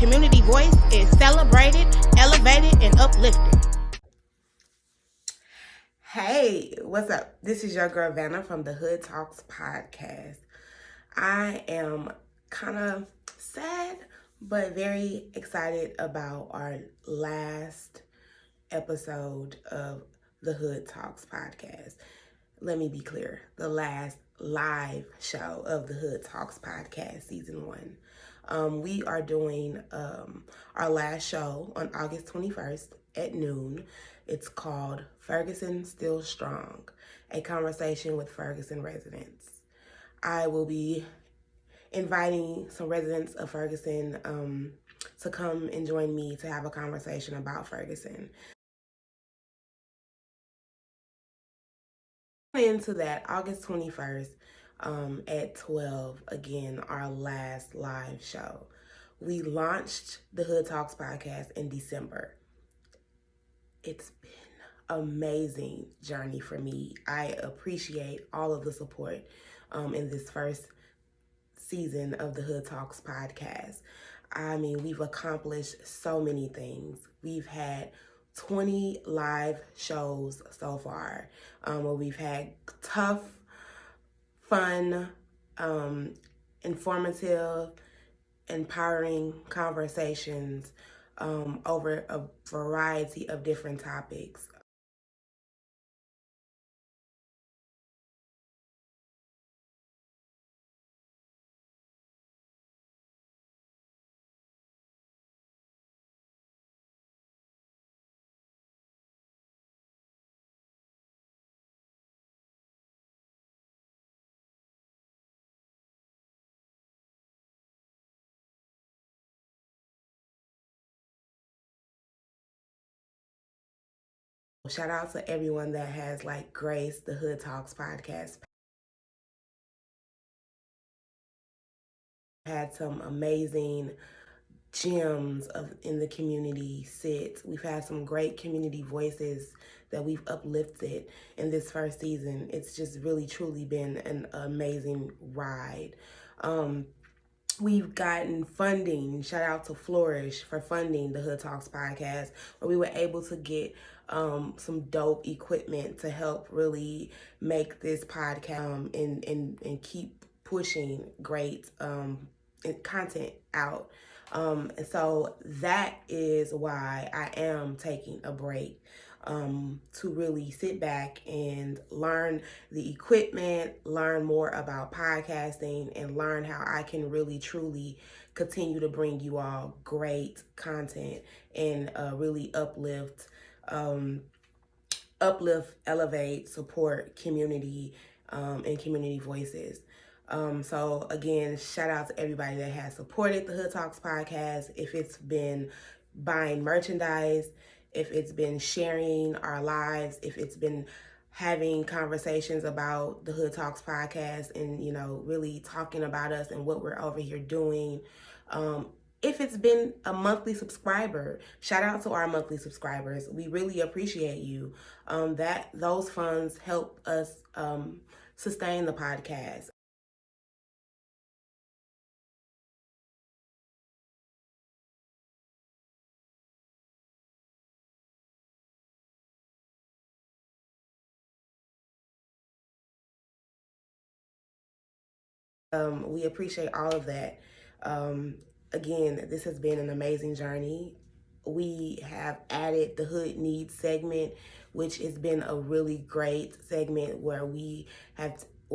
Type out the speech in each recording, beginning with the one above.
community voice is celebrated, elevated, and uplifted. Hey, what's up? This is your girl Vanna from the Hood Talks podcast. I am kind of sad, but very excited about our last episode of the Hood Talks podcast. Let me be clear, the last live show of the Hood Talks podcast, season 1. We are doing our last show on August 21st at noon. It's called Ferguson Still Strong, a conversation with Ferguson residents. I will be inviting some residents of Ferguson to come and join me to have a conversation about Ferguson. Into that, August 21st at 12, again, our last live show. We launched the Hood Talks podcast in December. It's been amazing journey for me. I appreciate all of the support in this first season of the Hood Talks podcast. I mean, we've accomplished so many things. We've had 20 live shows so far, where we've had tough, fun, informative, empowering conversations over a variety of different topics. Shout out to everyone that has graced the Hood Talks podcast. Had some amazing gems in the community sit. We've had some great community voices that we've uplifted in this first season. It's just really truly been an amazing ride. We've gotten funding. Shout out to Flourish for funding the Hood Talks podcast, where we were able to get some dope equipment to help really make this podcast and keep pushing great content out. And so that is why I am taking a break to really sit back and learn the equipment, learn more about podcasting, and learn how I can really truly continue to bring you all great content and really uplift, elevate, support community and community voices. So again, shout out to everybody that has supported the Hood Talks podcast. If it's been buying merchandise, if it's been sharing our lives, if it's been having conversations about the Hood Talks podcast and, really talking about us and what we're over here doing. If it's been a monthly subscriber, shout out to our monthly subscribers. We really appreciate you. Those funds help us sustain the podcast. We appreciate all of that. Again, this has been an amazing journey. We have added the Hood Needs segment, which has been a really great segment where we're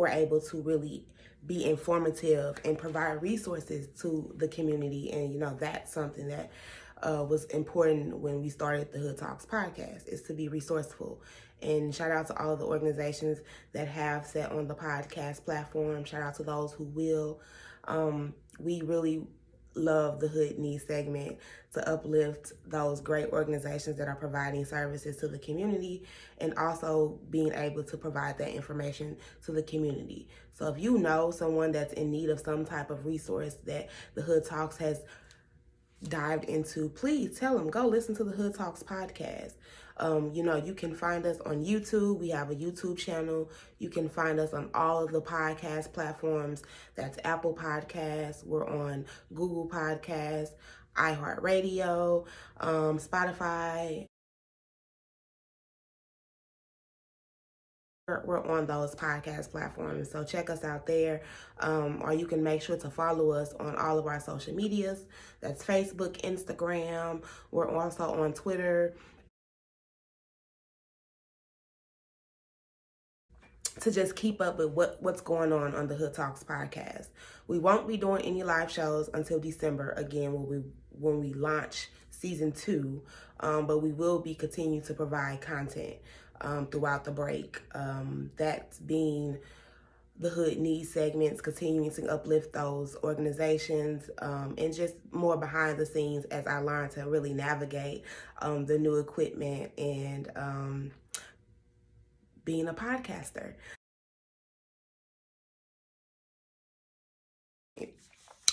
able to really be informative and provide resources to the community. And, that's something that was important when we started the Hood Talks podcast, is to be resourceful. And shout out to all of the organizations that have sat on the podcast platform. Shout out to those who will. We really love the Hood Needs segment to uplift those great organizations that are providing services to the community, and also being able to provide that information to the community. So if you know someone that's in need of some type of resource that the Hood Talks has dived into, please tell them, go listen to the Hood Talks podcast. You can find us on YouTube. We have a YouTube channel. You can find us on all of the podcast platforms. That's Apple Podcasts. We're on Google Podcasts, iHeartRadio, Spotify. We're on those podcast platforms, so check us out there. Or you can make sure to follow us on all of our social medias. That's Facebook, Instagram. We're also on Twitter, to just keep up with what's going on the Hood Talks podcast. We won't be doing any live shows until December again when we launch season 2, but we will be continuing to provide content throughout the break. That's being the Hood Needs segments, continuing to uplift those organizations, and just more behind the scenes as I learn to really navigate the new equipment and being a podcaster.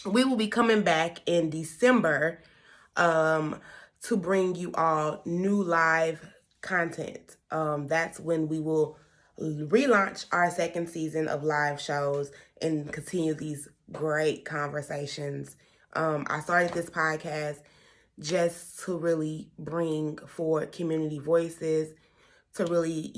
We will be coming back in December to bring you all new live content. That's when we will relaunch our second season of live shows and continue these great conversations. I started this podcast just to really bring forward community voices, to really,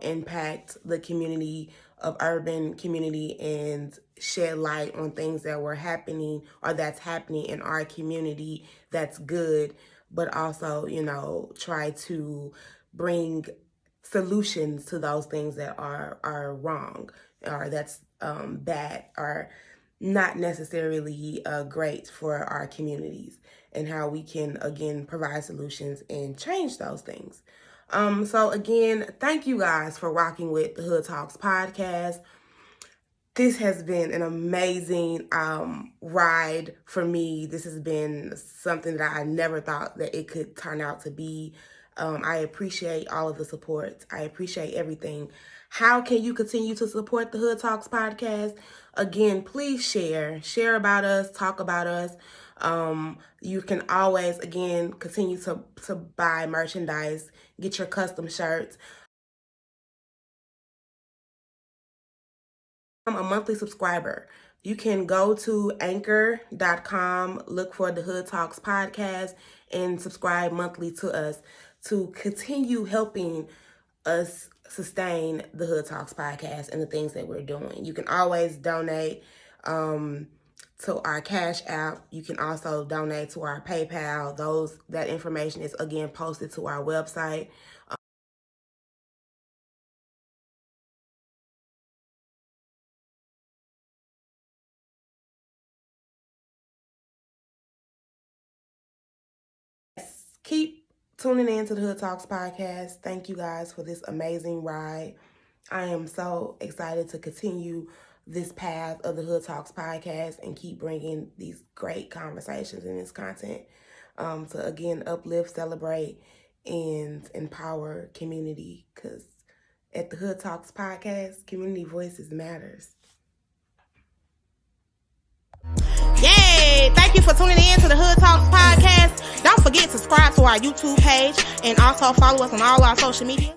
impact the community of urban community and shed light on things that were happening or that's happening in our community that's good, but also, try to bring solutions to those things that are wrong or that's bad or not necessarily great for our communities, and how we can, again, provide solutions and change those things. So again, thank you guys for rocking with the Hood Talks podcast. This has been an amazing ride for me. This has been something that I never thought that it could turn out to be. I appreciate all of the support. I appreciate everything. How can you continue to support the Hood Talks podcast? Again, please share about us, talk about us. You can always, again, continue to buy merchandise, get your custom shirts. I'm a monthly subscriber. You can go to anchor.com, look for the Hood Talks podcast, and subscribe monthly to us to continue helping us sustain the Hood Talks podcast and the things that we're doing. You can always donate to our Cash App. You can also donate to our PayPal. That information is, again, posted to our website. Keep tuning in to the Hood Talks podcast. Thank you guys for this amazing ride. I am so excited to continue this path of the Hood Talks podcast and keep bringing these great conversations and this content to, again, uplift, celebrate, and empower community. Because at the Hood Talks podcast, community voices matters. Yay! Thank you for tuning in to the Hood Talks podcast. Don't forget to subscribe to our YouTube page and also follow us on all our social media.